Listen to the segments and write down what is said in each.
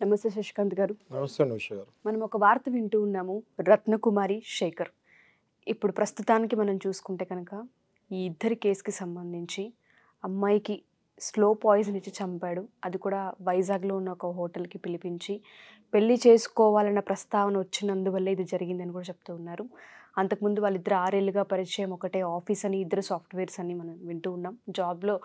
నమస్తే శశికాంత్ గారు. నమస్తే ఉష గారు. మనం ఒక వార్త వింటూ ఉన్నాము, రత్నకుమారి శేఖర్. ఇప్పుడు ప్రస్తుతానికి మనం చూసుకుంటే కనుక ఈ ఇద్దరి కేసుకి సంబంధించి అమ్మాయికి స్లో పాయిజన్ ఇచ్చి చంపాడు. అది కూడా వైజాగ్లో ఉన్న ఒక హోటల్కి పిలిపించి పెళ్లి చేసుకోవాలన్న ప్రస్తావన వచ్చినందువల్ల ఇది జరిగిందని కూడా చెప్తూ ఉన్నారు. అంతకుముందు వాళ్ళిద్దరు 6 ఏళ్ళుగా పరిచయం, ఒకటే ఆఫీస్ అని, ఇద్దరు సాఫ్ట్వేర్స్ అని మనం వింటూ ఉన్నాం. జాబ్లో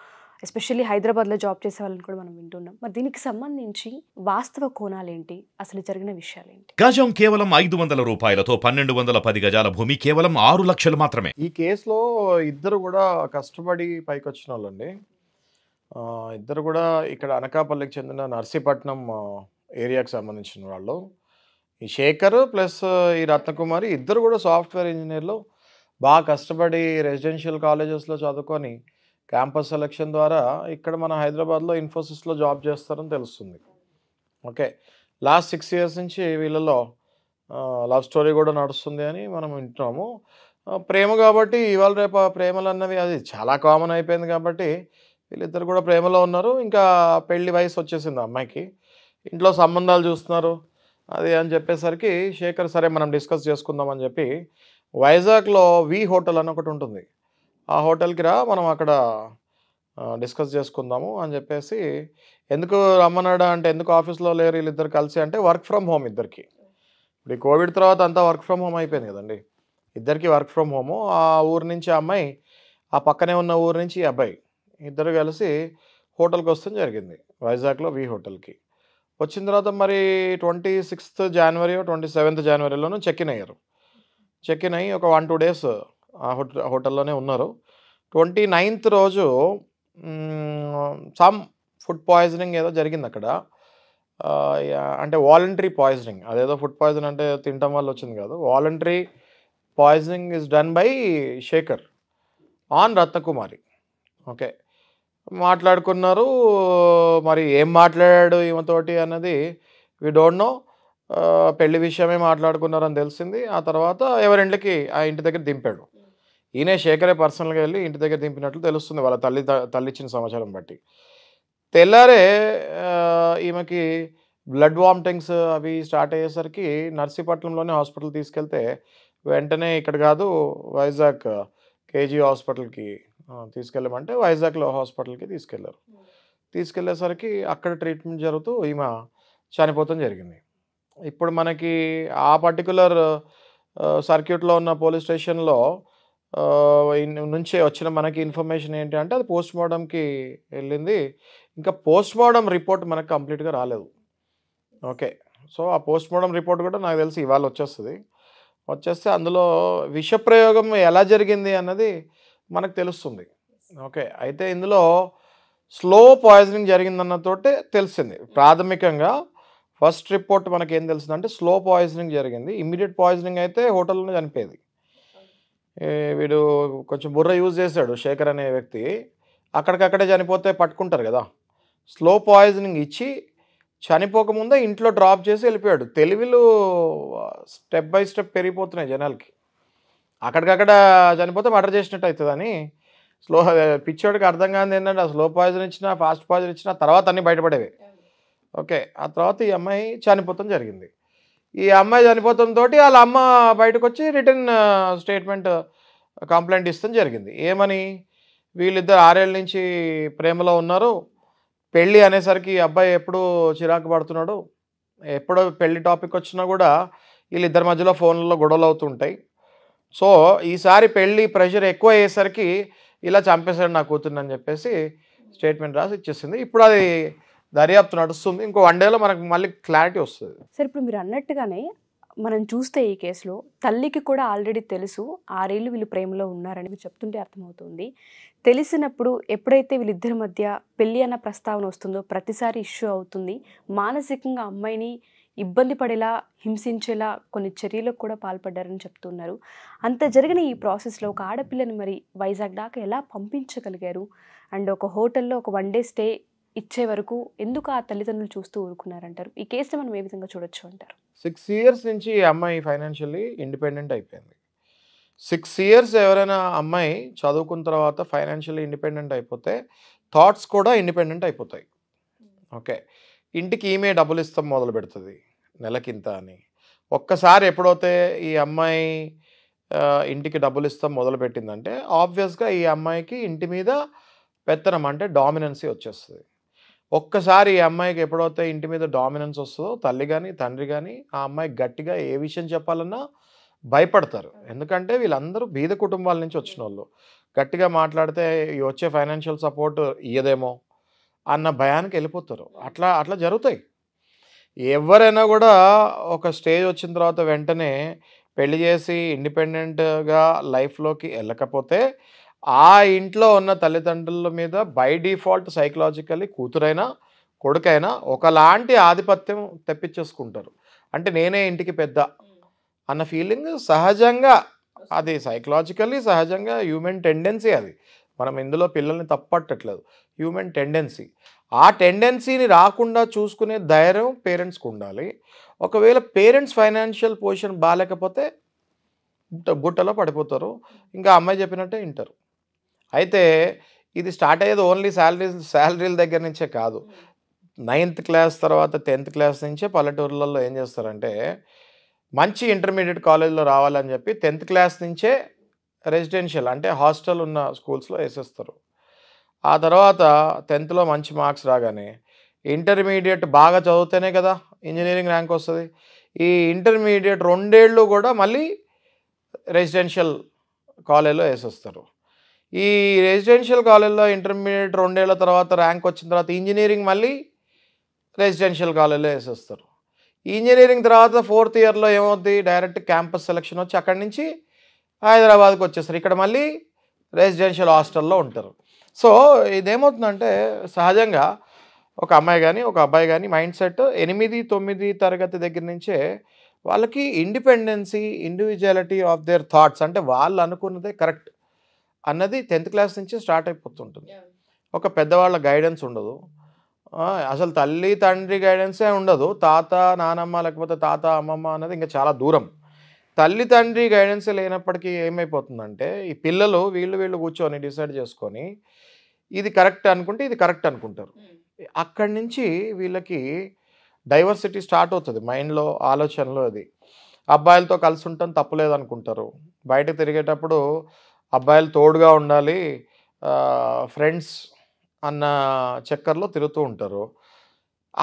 ఎస్పెషల్లీ హైదరాబాద్లో జాబ్ చేసే వాళ్ళని కూడా మనం వింటున్నాం. మరి దీనికి సంబంధించి వాస్తవ కోణాలేంటి, అసలు జరిగిన విషయాలేంటి? గజం కేవలం 500 రూపాయలతో 1210 గజాల భూమి కేవలం 6 లక్షలు మాత్రమే. ఈ కేసులో ఇద్దరు కూడా కష్టపడి పైకి వచ్చిన వాళ్ళండి. ఇద్దరు కూడా ఇక్కడ అనకాపల్లికి చెందిన నర్సీపట్నం ఏరియాకి సంబంధించిన వాళ్ళు. ఈ శేఖర్ ప్లస్ ఈ రత్నకుమారి ఇద్దరు కూడా సాఫ్ట్వేర్ ఇంజనీర్లు. బాగా కష్టపడి రెసిడెన్షియల్ కాలేజెస్లో చదువుకొని క్యాంపస్ సెలక్షన్ ద్వారా ఇక్కడ మన హైదరాబాద్లో ఇన్ఫోసిస్లో జాబ్ చేస్తారని తెలుస్తుంది. ఓకే, లాస్ట్ 6 years నుంచి వీళ్ళలో లవ్ స్టోరీ కూడా నడుస్తుంది అని మనం వింటున్నాము. ప్రేమ కాబట్టి ఇవాళ రేపు ప్రేమలు అన్నవి అది చాలా కామన్ అయిపోయింది కాబట్టి వీళ్ళిద్దరు కూడా ప్రేమలో ఉన్నారు. ఇంకా పెళ్లి వయసు వచ్చేసింది అమ్మాయికి. ఇంట్లో సంబంధాలు చూస్తున్నారు అది అని చెప్పేసరికి శేఖర్ సరే మనం డిస్కస్ చేసుకుందామని చెప్పి వైజాగ్లో వి హోటల్ అని ఒకటి ఉంటుంది, ఆ హోటల్కి రా మనం అక్కడ డిస్కస్ చేసుకుందాము అని చెప్పేసి. ఎందుకు రమ్మన్నాడా అంటే ఎందుకు ఆఫీస్లో లేరు వీళ్ళిద్దరు కలిసి అంటే వర్క్ ఫ్రమ్ హోమ్ ఇద్దరికి. ఇప్పుడు ఈ కోవిడ్ తర్వాత అంతా వర్క్ ఫ్రమ్ హోమ్ అయిపోయింది కదండి, ఇద్దరికి వర్క్ ఫ్రమ్ హోము. ఆ ఊరు నుంచి అమ్మాయి, ఆ పక్కనే ఉన్న ఊరు నుంచి ఈ అబ్బాయి ఇద్దరు కలిసి హోటల్కి వస్తాం జరిగింది, వైజాగ్లో వి హోటల్కి. వచ్చిన తర్వాత మరి 26th January 27th Januaryలోనూ చెక్ ఇన్ అయ్యారు. చెక్ ఇన్ అయ్యి ఒక 1-2 days ఆ హోటల్లోనే ఉన్నారు. 29th రోజు సమ్ ఫుడ్ పాయిజనింగ్ ఏదో జరిగింది అక్కడ. అంటే వాలంటరీ పాయిజనింగ్, అదేదో ఫుడ్ పాయిజన్ అంటే తినటం వల్ల వచ్చింది కాదు. Voluntary poisoning is done by Shekhar on Ratnakumari. Okay, మాట్లాడుకున్నారు. మరి ఏం మాట్లాడాడు ఈమెతోటి అన్నది వి డోంట్ నో. పెళ్లి విషయమే మాట్లాడుకున్నారని తెలిసింది. ఆ తర్వాత ఎవరింటికి ఆ ఇంటి దగ్గర దింపాడు. ఈయనే శేఖరే పర్సనల్గా వెళ్ళి ఇంటి దగ్గర దింపినట్లు తెలుస్తుంది వాళ్ళ తల్లి ఇచ్చిన సమాచారం బట్టి. తెల్లారే ఈమెకి బ్లడ్ వామిటింగ్స్ అవి స్టార్ట్ అయ్యేసరికి నర్సీపట్నంలోనే హాస్పిటల్ తీసుకెళ్తే వెంటనే ఇక్కడ కాదు వైజాగ్ కేజీ హాస్పిటల్కి తీసుకెళ్ళమంటే వైజాగ్లో హాస్పిటల్కి తీసుకెళ్లారు. తీసుకెళ్లేసరికి అక్కడ ట్రీట్మెంట్ జరుగుతూ ఈమె చనిపోవడం జరిగింది. ఇప్పుడు మనకి ఆ పర్టికులర్ సర్క్యూట్లో ఉన్న పోలీస్ స్టేషన్లో నుంచే వచ్చిన మనకి ఇన్ఫర్మేషన్ ఏంటి అంటే అది పోస్ట్ మార్టంకి వెళ్ళింది. ఇంకా పోస్ట్ మార్టం రిపోర్ట్ మనకు కంప్లీట్గా రాలేదు. ఓకే, సో ఆ పోస్ట్ మార్టం రిపోర్ట్ కూడా నాకు తెలిసి ఇవాళ వచ్చేస్తే అందులో విషప్రయోగం ఎలా జరిగింది అన్నది మనకు తెలుస్తుంది. ఓకే, అయితే ఇందులో స్లో పాయిజనింగ్ జరిగిందన్నతోటే తెలిసింది. ప్రాథమికంగా ఫస్ట్ రిపోర్ట్ మనకి ఏం తెలిసిందంటే స్లో పాయిజనింగ్ జరిగింది. ఇమ్మీడియట్ పాయిజనింగ్ అయితే హోటల్లోనే చనిపోయేది. వీడు కొంచెం బుర్ర యూజ్ చేశాడు శేఖర్ అనే వ్యక్తి, అక్కడికక్కడే చనిపోతే పట్టుకుంటారు కదా. స్లో పాయిజనింగ్ ఇచ్చి చనిపోకముందే ఇంట్లో డ్రాప్ చేసి వెళ్ళిపోయాడు. తెలివిలు స్టెప్ బై స్టెప్ పెరిగిపోతున్నాయి జనాలకి. అక్కడికక్కడ చనిపోతే మర్డర్ చేసినట్టు అవుతుందని పిచ్చోడికి అర్థం కాదు ఏంటంటే స్లో పాయిజన్ ఇచ్చినా ఫాస్ట్ పాయిజన్ ఇచ్చినా తర్వాత అన్నీ బయటపడేవి. ఓకే, ఆ తర్వాత ఈ అమ్మాయి చనిపోతాం జరిగింది. ఈ అమ్మాయి చనిపోతంతో వాళ్ళ అమ్మ బయటకు వచ్చి రిటర్న్ స్టేట్మెంట్ కంప్లైంట్ ఇస్తాం జరిగింది. ఏమని, వీళ్ళిద్దరు 6 ఏళ్ళ నుంచి ప్రేమలో ఉన్నారు, పెళ్ళి అనేసరికి అబ్బాయి ఎప్పుడు చిరాకు పడుతున్నాడు, ఎప్పుడో పెళ్లి టాపిక్ వచ్చినా కూడా వీళ్ళిద్దరి మధ్యలో ఫోన్లలో గొడవలు అవుతుంటాయి. సో ఈసారి పెళ్ళి ప్రెషర్ ఎక్కువ అయ్యేసరికి ఇలా చంపేశాడు నా కూతుర్ని చెప్పేసి స్టేట్మెంట్ రాసి ఇచ్చేసింది. ఇప్పుడు అది దర్యాప్తు నడుస్తుంది. ఇంకో 1 dayలో మనకు మళ్ళీ క్లారిటీ వస్తుంది. సార్, ఇప్పుడు మీరు అన్నట్టుగానే మనం చూస్తే ఈ కేసులో తల్లికి కూడా ఆల్రెడీ తెలుసు 6 ఏళ్ళు వీళ్ళు ప్రేమలో ఉన్నారని మీరు చెప్తుంటే అర్థమవుతుంది. తెలిసినప్పుడు ఎప్పుడైతే వీళ్ళిద్దరి మధ్య పెళ్ళి అన్న ప్రస్తావన వస్తుందో ప్రతిసారి ఇష్యూ అవుతుంది. మానసికంగా అమ్మాయిని ఇబ్బంది పడేలా, హింసించేలా కొన్ని చర్యలకు కూడా పాల్పడ్డారని చెప్తున్నారు. అంత జరిగిన ఈ ప్రాసెస్లో ఒక ఆడపిల్లని మరి వైజాగ్ దాకా ఎలా పంపించగలిగారు? అండ్ ఒక హోటల్లో ఒక 1 day స్టే ఇచ్చే వరకు ఎందుకు ఆ తల్లిదండ్రులు చూస్తూ ఊరుకున్నారంటారు? ఈ కేసుని మనం ఏ విధంగా చూడొచ్చు అంటారు? 6 years నుంచి ఈ అమ్మాయి ఫైనాన్షియల్లీ ఇండిపెండెంట్ అయిపోయింది. 6 years ఎవరైనా అమ్మాయి చదువుకున్న తర్వాత ఫైనాన్షియల్లీ ఇండిపెండెంట్ అయిపోతే థాట్స్ కూడా ఇండిపెండెంట్ అయిపోతాయి. ఓకే, ఇంటికి ఈమె డబ్బులు ఇస్తాం మొదలు పెడుతుంది నెలకింత అని. ఒక్కసారి ఎప్పుడైతే ఈ అమ్మాయి ఇంటికి డబ్బులు ఇస్తాం మొదలుపెట్టిందంటే ఆబ్వియస్గా ఈ అమ్మాయికి ఇంటి మీద పెత్తనం అంటే డామినెన్సీ వచ్చేస్తుంది. ఒక్కసారి ఈ అమ్మాయికి ఎప్పుడైతే ఇంటి మీద డామినెన్స్ వస్తుందో తల్లి కానీ తండ్రి కానీ ఆ అమ్మాయికి గట్టిగా ఏ విషయం చెప్పాలన్నా భయపడతారు. ఎందుకంటే వీళ్ళందరూ బీద కుటుంబాల నుంచి వచ్చిన వాళ్ళు. గట్టిగా మాట్లాడితే ఈ వచ్చే ఫైనాన్షియల్ సపోర్ట్ ఇయ్యదేమో అన్న భయానికి వెళ్ళిపోతారు. అట్లా అట్లా జరుగుతాయి. ఎవరైనా కూడా ఒక స్టేజ్ వచ్చిన తర్వాత వెంటనే పెళ్లి చేసి ఇండిపెండెంట్గా లైఫ్లోకి వెళ్ళకపోతే ఆ ఇంట్లో ఉన్న తల్లిదండ్రుల మీద బై డిఫాల్ట్ సైకలాజికల్లీ కూతురైనా కొడుకైనా ఒకలాంటి ఆధిపత్యం తెప్పించేసుకుంటారు. అంటే నేనే ఇంటికి పెద్ద అన్న ఫీలింగ్ సహజంగా, అది సైకలాజికల్లీ సహజంగా హ్యూమన్ టెండెన్సీ. అది మనం ఇందులో పిల్లల్ని తప్పట్టట్లేదు, హ్యూమన్ టెండెన్సీ. ఆ టెండెన్సీని రాకుండా చూసుకునే ధైర్యం పేరెంట్స్కి ఉండాలి. ఒకవేళ పేరెంట్స్ ఫైనాన్షియల్ పొజిషన్ బాగాలేకపోతే గుట్టలో పడిపోతారు. ఇంకా అమ్మాయి చెప్పినట్టే వింటారు. అయితే ఇది స్టార్ట్ అయ్యేది ఓన్లీ శాలరీల దగ్గర నుంచే కాదు. 9th క్లాస్ తర్వాత 10th క్లాస్ నుంచే పల్లెటూర్లలో ఏం చేస్తారంటే మంచి ఇంటర్మీడియట్ కాలేజ్లో రావాలని చెప్పి 10th క్లాస్ నుంచే రెసిడెన్షియల్ అంటే హాస్టల్ ఉన్న స్కూల్స్లో వేసేస్తారు. ఆ తర్వాత 10thలో మంచి మార్క్స్ రాగానే ఇంటర్మీడియట్ బాగా చదివితేనే కదా ఇంజనీరింగ్ ర్యాంక్ వస్తుంది. ఈ ఇంటర్మీడియట్ 2 ఏళ్ళు కూడా మళ్ళీ రెసిడెన్షియల్ కాలేజ్లో వేసేస్తారు. ఈ రెసిడెన్షియల్ కాలేజ్లో ఇంటర్మీడియట్ 2 ఏళ్ళ తర్వాత ర్యాంక్ వచ్చిన తర్వాత ఇంజనీరింగ్ మళ్ళీ రెసిడెన్షియల్ కాలేజ్లో వేసేస్తారు. ఇంజనీరింగ్ తర్వాత 4th ఇయర్లో ఏమవుద్ది, డైరెక్ట్ క్యాంపస్ సెలక్షన్ వచ్చి అక్కడి నుంచి హైదరాబాద్కి వచ్చేస్తారు. ఇక్కడ మళ్ళీ రెసిడెన్షియల్ హాస్టల్లో ఉంటారు. సో ఇదేమవుతుందంటే సహజంగా ఒక అమ్మాయి కానీ ఒక అబ్బాయి కానీ మైండ్ సెట్ 8-9 తరగతి దగ్గర నుంచే వాళ్ళకి independency, individuality of their thoughts అంటే వాళ్ళు అనుకున్నదే కరెక్ట్ అన్నది 10th క్లాస్ నుంచి స్టార్ట్ అయిపోతుంటుంది. ఒక పెద్దవాళ్ళ గైడెన్స్ ఉండదు, అసలు తల్లి తండ్రి గైడెన్సే ఉండదు. తాత నానమ్మ లేకపోతే తాత అమ్మమ్మ అన్నది ఇంకా చాలా దూరం. తల్లి తండ్రి గైడెన్స్ లేనప్పటికీ ఏమైపోతుందంటే ఈ పిల్లలు వీళ్ళు కూర్చొని డిసైడ్ చేసుకొని ఇది కరెక్ట్ అనుకుంటే ఇది కరెక్ట్ అనుకుంటారు. అక్కడి నుంచి వీళ్ళకి డైవర్సిటీ స్టార్ట్ అవుతుంది మైండ్లో, ఆలోచనలో. అది అబ్బాయిలతో కలిసి ఉంటాం తప్పులేదు అనుకుంటారు. బయట తిరిగేటప్పుడు అబ్బాయిలు తోడుగా ఉండాలి, ఫ్రెండ్స్ అన్న చక్కర్లో తిరుగుతూ ఉంటారు.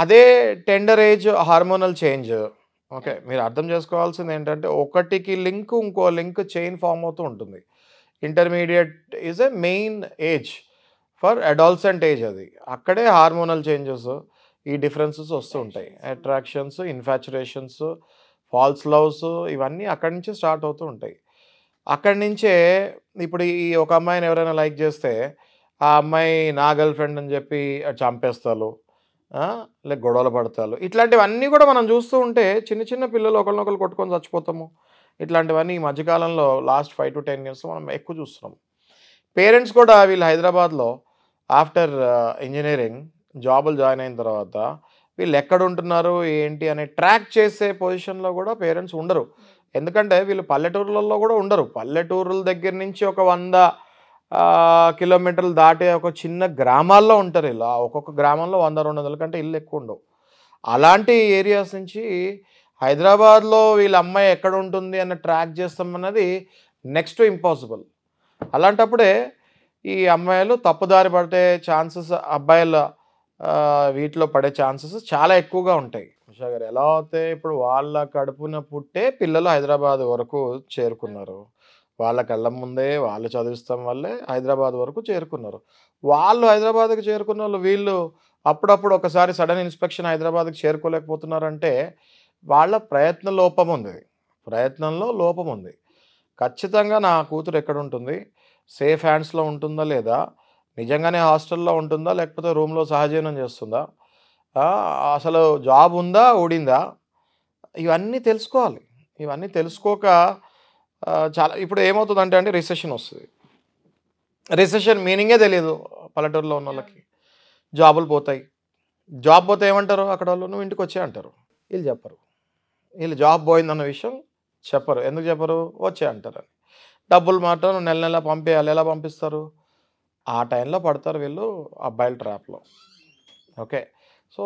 అదే tender age hormonal change. Okay, మీరు అర్థం చేసుకోవాల్సింది ఏంటంటే ఒకటికి లింక్ ఇంకో లింక్ చైన్ ఫామ్ అవుతూ ఉంటుంది. Intermediate is a main age for adolescent age. అది అక్కడే హార్మోనల్ చేంజెస్, ఈ డిఫరెన్సెస్ వస్తూ ఉంటాయి. అట్రాక్షన్స్, ఇన్ఫాచురేషన్స్, ఫాల్స్ లవ్స్ ఇవన్నీ అక్కడి నుంచే స్టార్ట్ అవుతూ ఉంటాయి. అక్కడి నుంచే ఇప్పుడు ఈ ఒక అమ్మాయిని ఎవరైనా లైక్ చేస్తే ఆ అమ్మాయి నా గర్ల్ ఫ్రెండ్ అని చెప్పి చంపేస్తారు, లేక గొడవలు పడతారు. ఇట్లాంటివన్నీ కూడా మనం చూస్తూ ఉంటే చిన్న చిన్న పిల్లలు ఒకరినొకరు కొట్టుకొని చచ్చిపోతాము. ఇట్లాంటివన్నీ ఈ మధ్యకాలంలో లాస్ట్ 5 to 10 years మనం ఎక్కువ చూస్తున్నాం. పేరెంట్స్ కూడా వీళ్ళు హైదరాబాద్లో ఆఫ్టర్ ఇంజనీరింగ్ జాబులు జాయిన్ అయిన తర్వాత వీళ్ళు ఎక్కడ ఉంటున్నారు ఏంటి అనే ట్రాక్ చేసే పొజిషన్లో కూడా పేరెంట్స్ ఉండరు. ఎందుకంటే వీళ్ళు పల్లెటూర్లలో కూడా ఉండరు. పల్లెటూరుల దగ్గర నుంచి ఒక 100 కిలోమీటర్లు దాటే ఒక చిన్న గ్రామాల్లో ఉంటారు. ఇలా ఒక్కొక్క గ్రామంలో 100-200 కంటే ఇల్లు ఎక్కువ ఉండవు. అలాంటి ఏరియాస్ నుంచి హైదరాబాద్లో వీళ్ళ అమ్మాయి ఎక్కడ ఉంటుంది అన్న ట్రాక్ చేస్తామన్నది నెక్స్ట్ ఇంపాసిబుల్. అలాంటప్పుడే ఈ అమ్మాయిలు తప్పుదారి పడే ఛాన్సెస్, అబ్బాయిల వీటిలో పడే ఛాన్సెస్ చాలా ఎక్కువగా ఉంటాయి. ఉషా గారు, ఎలా అయితే ఇప్పుడు వాళ్ళ కడుపున పుట్టే పిల్లలు హైదరాబాద్ వరకు చేరుకున్నారు. వాళ్ళ కళ్ళ ముందే వాళ్ళు చదివిస్తాం వల్లే హైదరాబాద్ వరకు చేరుకున్నారు. వాళ్ళు హైదరాబాద్కి చేరుకున్న వాళ్ళు వీళ్ళు అప్పుడప్పుడు ఒకసారి సడన్ ఇన్స్పెక్షన్ హైదరాబాద్కి చేరుకోలేకపోతున్నారంటే వాళ్ళ ప్రయత్నంలో లోపం ఉంది. ఖచ్చితంగా నా కూతురు ఎక్కడ ఉంటుంది, సేఫ్ హ్యాండ్స్లో ఉంటుందా లేదా, నిజంగానే హాస్టల్లో ఉంటుందా లేకపోతే రూమ్లో సహజీవనం చేస్తుందా, అసలు జాబ్ ఉందా ఊడిందా, ఇవన్నీ తెలుసుకోవాలి. ఇవన్నీ తెలుసుకోక చాలా ఇప్పుడు ఏమవుతుందంటే అండి రిసెషన్ వస్తుంది. రిసెషన్ మీనింగే తెలియదు పల్లెటూరులో ఉన్న వాళ్ళకి. జాబులు పోతాయి. జాబ్ పోతే ఏమంటారు అక్కడ వాళ్ళు, నువ్వు ఇంటికి వచ్చే అంటారు. వీళ్ళు చెప్పరు. వీళ్ళు జాబ్ పోయిందన్న విషయం చెప్పరు. ఎందుకు చెప్పరు, వచ్చే అంటారని. డబ్బులు మాత్రం నెల నెల పంపేయాలి. ఎలా పంపిస్తారు? ఆ టైంలో పడతారు వీళ్ళు అబ్బాయిల ట్రాప్లో. ఓకే, సో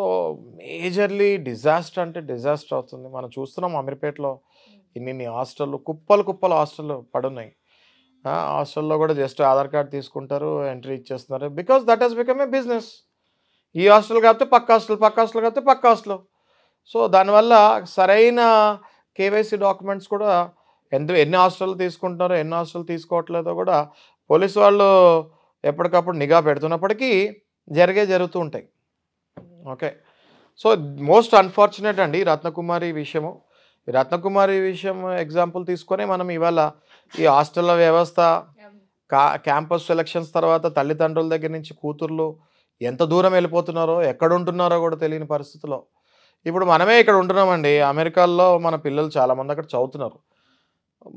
మేజర్లీ డిజాస్టర్ అంటే డిజాస్టర్ అవుతుంది. మనం చూస్తున్నాం అమీర్పేటలో ఇన్ని హాస్టళ్ళు, కుప్పలు కుప్పలు హాస్టళ్ళు పడున్నాయి. హాస్టల్లో కూడా జస్ట్ ఆధార్ కార్డ్ తీసుకుంటారు, ఎంట్రీ ఇచ్చేస్తున్నారు. Because that he's become a business. ఈ హాస్టల్ కాకపోతే పక్క హాస్టల్, పక్క హాస్టల్ కాకపోతే పక్క హాస్టల్. సో దానివల్ల సరైన కేవైసీ డాక్యుమెంట్స్ కూడా ఎన్ని హాస్టల్ తీసుకుంటున్నారో, ఎన్ని హాస్టల్ తీసుకోవట్లేదో కూడా పోలీసు వాళ్ళు ఎప్పటికప్పుడు నిఘా పెడుతున్నప్పటికీ జరుగుతూ ఉంటాయి. ఓకే. సో మోస్ట్ అన్ఫార్చునేట్ అండి రత్నకుమారి విషయము. ఈ రత్నకుమారి విషయం ఎగ్జాంపుల్ తీసుకొని మనం ఇవాళ ఈ హాస్టల్ల వ్యవస్థ, క్యాంపస్ సెలక్షన్స్ తర్వాత తల్లిదండ్రుల దగ్గర నుంచి కూతుర్లు ఎంత దూరం వెళ్ళిపోతున్నారో, ఎక్కడ ఉంటున్నారో కూడా తెలియని పరిస్థితిలో ఇప్పుడు మనమే ఇక్కడ ఉంటున్నామండి. అమెరికాలో మన పిల్లలు చాలామంది అక్కడ చదువుతున్నారు.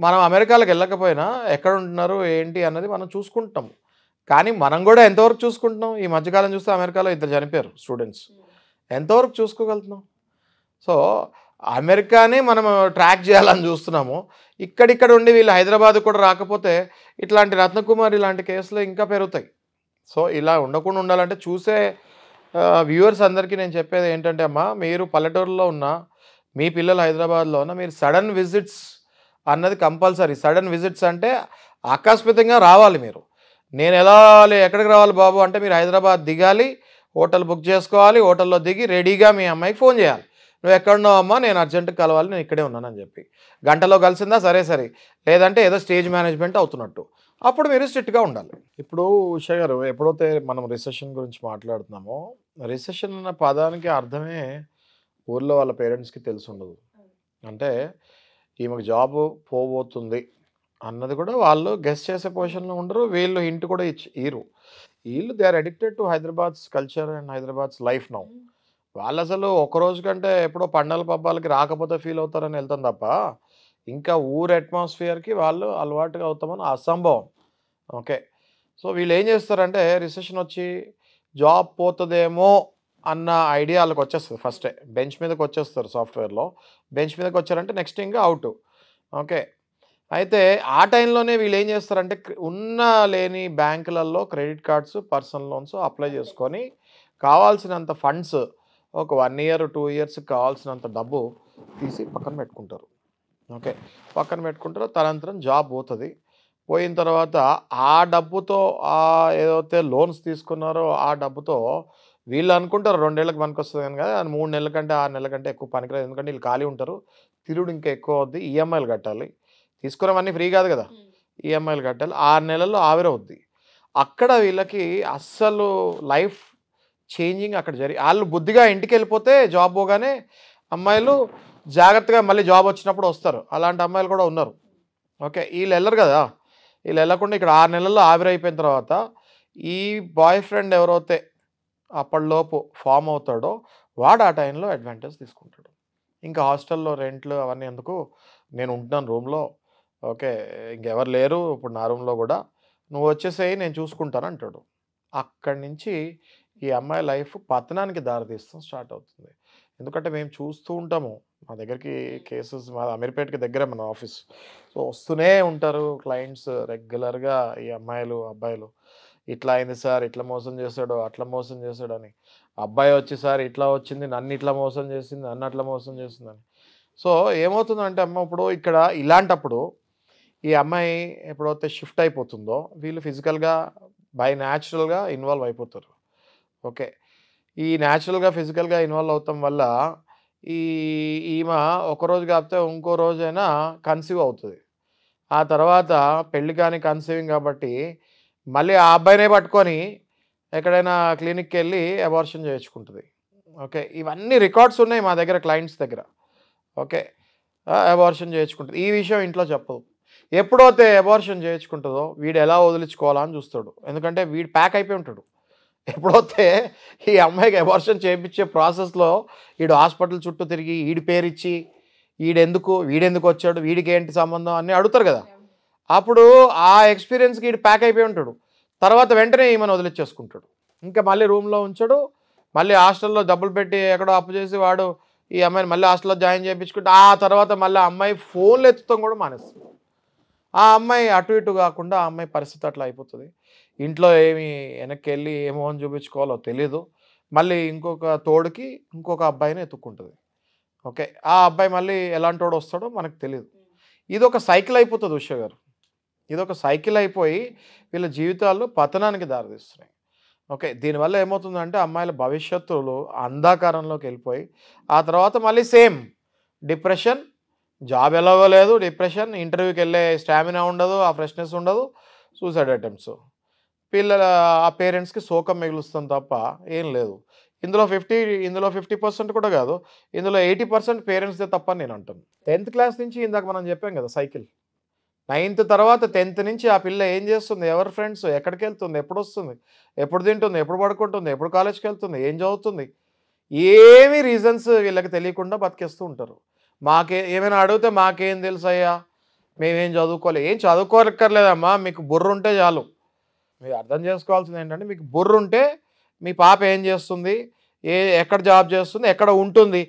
మనం అమెరికాలకు వెళ్ళకపోయినా ఎక్కడ ఉంటున్నారు ఏంటి అన్నది మనం చూసుకుంటాం. కానీ మనం కూడా ఎంతవరకు చూసుకుంటున్నాం? ఈ మధ్యకాలం చూస్తే అమెరికాలో 2 చనిపోయారు స్టూడెంట్స్. ఎంతవరకు చూసుకోగలుగుతున్నాం? సో అమెరికానే మనం ట్రాక్ చేయాలని చూస్తున్నాము. ఇక్కడిక్కడ ఉండి వీళ్ళు హైదరాబాద్ కూడా రాకపోతే ఇట్లాంటి రత్నకుమారి ఇలాంటి కేసులు ఇంకా పెరుగుతాయి. సో ఇలా ఉండకుండా ఉండాలంటే చూసే వ్యూవర్స్ అందరికీ నేను చెప్పేది ఏంటంటే అమ్మా, మీరు పల్లెటూరులో ఉన్న మీ పిల్లలు హైదరాబాద్లో ఉన్న మీరు సడన్ విజిట్స్ అన్నది కంపల్సరీ. సడన్ విజిట్స్ అంటే ఆకస్మికంగా రావాలి. మీరు నేను ఎక్కడికి రావాలి బాబు అంటే మీరు హైదరాబాద్ దిగాలి, హోటల్ బుక్ చేసుకోవాలి, హోటల్లో దిగి రెడీగా మీ అమ్మాయికి ఫోన్ చేయాలి. నువ్వు ఎక్కడున్నావు అమ్మా, నేను అర్జెంటుగా కలవాలి, నేను ఇక్కడే ఉన్నానని చెప్పి. గంటలో కలిసిందా సరే, లేదంటే ఏదో స్టేజ్ మేనేజ్మెంట్ అవుతున్నట్టు, అప్పుడు మీరు స్ట్రిక్ట్గా ఉండాలి. ఇప్పుడు ఉషా గారు, ఎప్పుడైతే మనం రిసెషన్ గురించి మాట్లాడుతున్నామో, రిసెషన్ అన్న పదానికి అర్థమే ఊర్లో వాళ్ళ పేరెంట్స్కి తెలిసి ఉండదు. అంటే ఈమెకు జాబ్ పోబోతుంది అన్నది కూడా వాళ్ళు గెస్ చేసే పొజిషన్లో ఉండరు. వీళ్ళు హింట్ కూడా ఇయ్యరు. వీళ్ళు they are addicted to Hyderabad's culture and Hyderabad's life now. వాళ్ళు అసలు ఒకరోజు కంటే ఎప్పుడో పండగల పబ్బాలకి రాకపోతే ఫీల్ అవుతారని వెళ్తాం తప్ప ఇంకా ఊరు అట్మాస్ఫియర్కి వాళ్ళు అలవాటుగా అవుతామని అసంభవం. ఓకే. సో వీళ్ళు ఏం చేస్తారంటే రిసెషన్ వచ్చి జాబ్ పోతుందేమో అన్న ఐడియా వాళ్ళకి వచ్చేస్తుంది. ఫస్టే బెంచ్ మీదకి వచ్చేస్తారు. సాఫ్ట్వేర్లో బెంచ్ మీదకి వచ్చారంటే నెక్స్ట్ ఇంకా అవుట్. ఓకే. అయితే ఆ టైంలోనే వీళ్ళు ఏం చేస్తారంటే ఉన్న లేని బ్యాంకులలో credit cards, personal loans apply చేసుకొని కావాల్సినంత ఫండ్స్ ఒక 1 year 2 years కావాల్సినంత డబ్బు తీసి పక్కన పెట్టుకుంటారు. ఓకే. పక్కన పెట్టుకుంటారు. తనంతరం జాబ్ పోతుంది. పోయిన తర్వాత ఆ డబ్బుతో ఏదైతే లోన్స్ తీసుకున్నారో ఆ డబ్బుతో వీళ్ళు అనుకుంటారు 2 ఏళ్ళకి పనికొస్తుంది కానీ కదా, 3 నెలల కంటే 6 నెలల కంటే ఎక్కువ పనికిరాదు. ఎందుకంటే వీళ్ళు ఖాళీ ఉంటారు, తిరుగుడు ఇంకా ఎక్కువ అవుద్ది, ఈఎంఐలు కట్టాలి, తీసుకున్నవన్నీ ఫ్రీ కాదు కదా, ఈఎంఐలు కట్టాలి, 6 నెలల్లో ఆవిరవుద్ది. అక్కడ వీళ్ళకి అస్సలు లైఫ్ చేంజింగ్ అక్కడ వాళ్ళు బుద్ధిగా ఇంటికి వెళ్ళిపోతే జాబ్ పోగానే అమ్మాయిలు జాగ్రత్తగా మళ్ళీ జాబ్ వచ్చినప్పుడు వస్తారు. అలాంటి అమ్మాయిలు కూడా ఉన్నారు. ఓకే. వీళ్ళు వెళ్ళరు కదా, వీళ్ళు వెళ్ళకుండా ఇక్కడ 6 నెలల్లో ఆవిరైపోయిన తర్వాత ఈ బాయ్ ఫ్రెండ్ ఎవరైతే అప్పటిలోపు ఫామ్ అవుతాడో వాడు ఆ టైంలో అడ్వాంటేజ్ తీసుకుంటాడు. ఇంకా హాస్టల్లో రెంట్లు అవన్నీ ఎందుకు, నేను ఉంటున్నాను రూమ్లో, ఓకే, ఇంకెవరు లేరు ఇప్పుడు నా రూమ్లో కూడా, నువ్వు వచ్చేసేయి నేను చూసుకుంటాను అంటాడు. అక్కడి నుంచి ఈ అమ్మాయి లైఫ్ పతనానికి దారితీస్తాం స్టార్ట్ అవుతుంది. ఎందుకంటే మేము చూస్తూ ఉంటాము, మా దగ్గరికి కేసెస్, మా అమీర్పేటకి దగ్గరే మన ఆఫీస్. సో వస్తూనే ఉంటారు క్లయింట్స్ రెగ్యులర్గా, ఈ అమ్మాయిలు అబ్బాయిలు, ఇట్లా అయింది సార్, ఇట్లా మోసం చేశాడు, అట్లా మోసం చేశాడు అని. అబ్బాయి వచ్చి సార్ ఇట్లా వచ్చింది, నన్ను ఇట్లా మోసం చేసింది, నన్ను అట్లా మోసం చేసిందని. సో ఏమవుతుందంటే అమ్మ, ఇప్పుడు ఇక్కడ ఇలాంటప్పుడు ఈ అమ్మాయి ఎప్పుడైతే షిఫ్ట్ అయిపోతుందో వీళ్ళు ఫిజికల్గా బై న్యాచురల్గా ఇన్వాల్వ్ అయిపోతారు. ఓకే. ఈ న్యాచురల్గా ఫిజికల్గా ఇన్వాల్వ్ అవటం వల్ల ఈమె ఒకరోజు కాకపోతే ఇంకో రోజైనా కన్సీవ్ అవుతుంది. ఆ తర్వాత పెళ్ళి కానీ కన్సీవింగ్ కాబట్టి మళ్ళీ ఆ అబ్బాయినే పట్టుకొని ఎక్కడైనా క్లినిక్కి వెళ్ళి అబార్షన్ చేయించుకుంటుంది. ఓకే. ఇవన్నీ రికార్డ్స్ ఉన్నాయి మా దగ్గర క్లయింట్స్ దగ్గర. ఓకే. అబార్షన్ చేయించుకుంటుంది. ఈ విషయం ఇంట్లో చెప్పదు. ఎప్పుడైతే అబార్షన్ చేయించుకుంటుందో వీడు ఎలా వదిలించుకోవాలని చూస్తాడు. ఎందుకంటే వీడు ప్యాక్ అయిపోయి ఉంటాడు. ఎప్పుడైతే ఈ అమ్మాయికి అబార్షన్ చేయించే ప్రాసెస్లో వీడు హాస్పిటల్ చుట్టూ తిరిగి వీడి పేరు ఇచ్చి వీడెందుకు వచ్చాడు, వీడికి ఏంటి సంబంధం అని అడుగుతారు కదా, అప్పుడు ఆ ఎక్స్పీరియన్స్కి వీడు ప్యాక్ అయిపోయి ఉంటాడు. తర్వాత వెంటనే ఈమెను వదిలిచ్చేసుకుంటాడు. ఇంకా మళ్ళీ రూమ్లో ఉంచాడు, మళ్ళీ హాస్టల్లో డబ్బులు పెట్టి ఎక్కడో అప్పు చేసి వాడు ఈ అమ్మాయిని మళ్ళీ హాస్టల్లో జాయిన్ చేయించుకుంటే ఆ తర్వాత మళ్ళీ అమ్మాయి ఫోన్లు ఎత్తుతాం కూడా మానేస్తుంది. ఆ అమ్మాయి అటు ఇటు కాకుండా ఆ అమ్మాయి పరిస్థితి అట్లా అయిపోతుంది. ఇంట్లో ఏమి వెనక్కి వెళ్ళి ఏమో అని చూపించుకోవాలో తెలీదు. మళ్ళీ ఇంకొక తోడుకి ఇంకొక అబ్బాయిని ఎత్తుక్కుంటుంది. ఓకే, ఆ అబ్బాయి మళ్ళీ ఎలాంటి వాడు వస్తాడో మనకు తెలియదు. ఇది ఒక సైకిల్ అయిపోతుంది ఉషా గారు. ఇది ఒక సైకిల్ అయిపోయి వీళ్ళ జీవితాల్లో పతనానికి దారితీస్తున్నాయి. ఓకే, దీనివల్ల ఏమవుతుందంటే అమ్మాయిల భవిష్యత్తులో అంధకారంలోకి వెళ్ళిపోయి ఆ తర్వాత మళ్ళీ సేమ్ డిప్రెషన్, జాబ్ ఎలాగో లేదు, డిప్రెషన్, ఇంటర్వ్యూకి వెళ్ళే స్టామినా ఉండదు, ఆ ఫ్రెష్నెస్ ఉండదు, సూసైడ్ అటెంప్ట్స్, ఆ పేరెంట్స్కి శోకం మిగులుస్తుంది తప్ప ఏం లేదు. ఇందులో 50% కూడా కాదు, ఇందులో 80% పేరెంట్స్దే తప్ప అని నేను అంటాను. 10th క్లాస్ నుంచి ఇందాక మనం చెప్పాం కదా సైకిల్, 9th తర్వాత 10th నుంచి ఆ పిల్ల ఏం చేస్తుంది, ఎవరి ఫ్రెండ్స్, ఎక్కడికి వెళ్తుంది, ఎప్పుడు వస్తుంది, ఎప్పుడు తింటుంది, ఎప్పుడు పడుకుంటుంది, ఎప్పుడు కాలేజ్కి వెళ్తుంది, ఏం చదువుతుంది, ఏమీ రీజన్స్ వీళ్ళకి తెలియకుండా బతికేస్తూ ఉంటారు. ఏమైనా అడిగితే మాకేం తెలుసయ్యా, మేమేం చదువుకోలేదు. ఏం చదువుకోరక్కర్లేదమ్మా, మీకు బుర్ర ఉంటే చాలు. మీరు అర్థం చేసుకోవాల్సింది ఏంటంటే మీకు బుర్ర ఉంటే మీ పాప ఏం చేస్తుంది, ఎక్కడ జాబ్ చేస్తుంది, ఎక్కడ ఉంటుంది,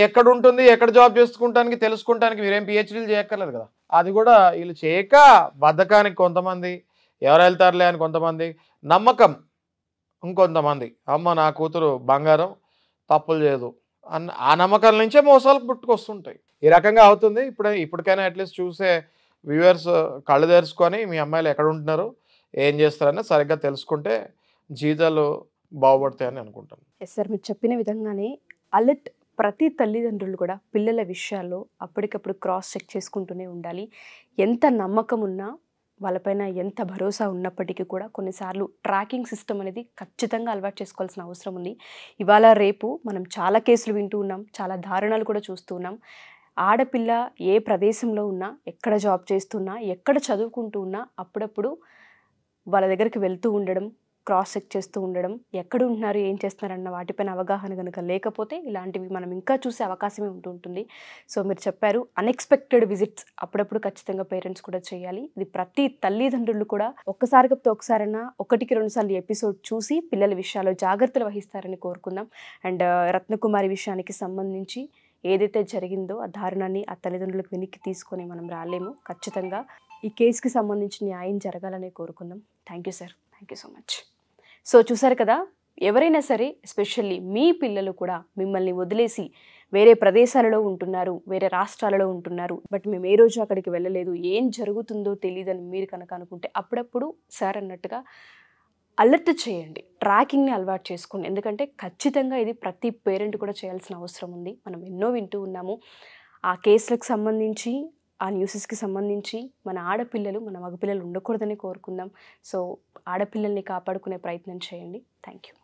ఎక్కడ ఉంటుంది, ఎక్కడ జాబ్ చేసుకుంటానికి తెలుసుకుంటానికి మీరేం పిహెచ్డీలు చేయక్కర్లేదు కదా. అది కూడా వీళ్ళు చేయక బద్ధకానికి కొంతమంది, ఎవరు వెళ్తారులే అని కొంతమంది, నమ్మకం ఇంకొంతమంది, అమ్మ నా కూతురు బంగారం తప్పులు చేయదు అన్న ఆ నమ్మకాల నుంచే మోసాలు పుట్టుకొస్తుంటాయి. ఈ రకంగా అవుతుంది. ఇప్పటికైనా అట్లీస్ట్ చూసే వ్యూవర్స్ కళ్ళు తెరుచుకొని మీ అమ్మాయిలు ఎక్కడ ఉంటున్నారు, ఏం చేస్తారని సరిగ్గా తెలుసుకుంటే జీవితాలు బాగుపడతాయని అనుకుంటాను. ఎస్ సార్, మీరు చెప్పిన విధంగానే అలర్ట్ ప్రతి తల్లిదండ్రులు కూడా పిల్లల విషయాల్లో అప్పటికప్పుడు క్రాస్ చెక్ చేసుకుంటూనే ఉండాలి. ఎంత నమ్మకం ఉన్నా, వాళ్ళపైన ఎంత భరోసా ఉన్నప్పటికీ కూడా కొన్నిసార్లు ట్రాకింగ్ సిస్టమ్ అనేది ఖచ్చితంగా అలవాటు చేసుకోవాల్సిన అవసరం ఉంది. ఇవాళ రేపు మనం చాలా కేసులు వింటూ ఉన్నాం, చాలా దారుణాలు కూడా చూస్తూ ఉన్నాం. ఆడపిల్ల ఏ ప్రదేశంలో ఉన్నా, ఎక్కడ జాబ్ చేస్తున్నా, ఎక్కడ చదువుకుంటూ ఉన్నా అప్పుడప్పుడు వాళ్ళ దగ్గరికి వెళ్తూ ఉండడం, క్రాస్ చెక్ చేస్తూ ఉండడం, ఎక్కడ ఉంటున్నారు, ఏం చేస్తున్నారన్న వాటిపైన అవగాహన కనుక లేకపోతే ఇలాంటివి మనం ఇంకా చూసే అవకాశమే ఉంటుంది. సో మీరు చెప్పారు అన్ఎక్స్పెక్టెడ్ విజిట్స్ అప్పుడప్పుడు ఖచ్చితంగా పేరెంట్స్ కూడా చేయాలి. ఇది ప్రతి తల్లిదండ్రులు కూడా ఒకసారైనా 1-2 సార్లు ఎపిసోడ్ చూసి పిల్లల విషయాల్లో జాగ్రత్తలు వహిస్తారని కోరుకుందాం. అండ్ రత్నకుమారి విషయానికి సంబంధించి ఏదైతే జరిగిందో ఆ దారుణాన్ని ఆ తల్లిదండ్రులకు వెనక్కి తీసుకొని మనం రాలేము. ఖచ్చితంగా ఈ కేసుకి సంబంధించి న్యాయం జరగాలని కోరుకుందాం. Thank you sir, thank you so much. So చూసారు కదా, ఎవరైనా సరే ఎస్పెషల్లీ మీ పిల్లలు కూడా మిమ్మల్ని వదిలేసి వేరే ప్రదేశాలలో ఉంటున్నారు, వేరే రాష్ట్రాలలో ఉంటున్నారు, బట్ మేము ఏ రోజు అక్కడికి వెళ్ళలేదు, ఏం జరుగుతుందో తెలియదని మీరు కనుక అనుకుంటే అప్పుడప్పుడు సార్ అన్నట్టుగా అలర్ట్ చేయండి, ట్రాకింగ్ని అలవాటు చేసుకోండి. ఎందుకంటే ఖచ్చితంగా ఇది ప్రతి పేరెంట్ కూడా చేయాల్సిన అవసరం ఉంది. మనం ఎన్నో వింటూ ఉన్నాము. ఆ కేసులకు సంబంధించి, ఆ న్యూసెస్కి సంబంధించి మన ఆడపిల్లలు, మన మగపిల్లలు ఉండకూడదని కోరుకుందాం. సో ఆడపిల్లల్ని కాపాడుకునే ప్రయత్నం చేయండి. Thank you.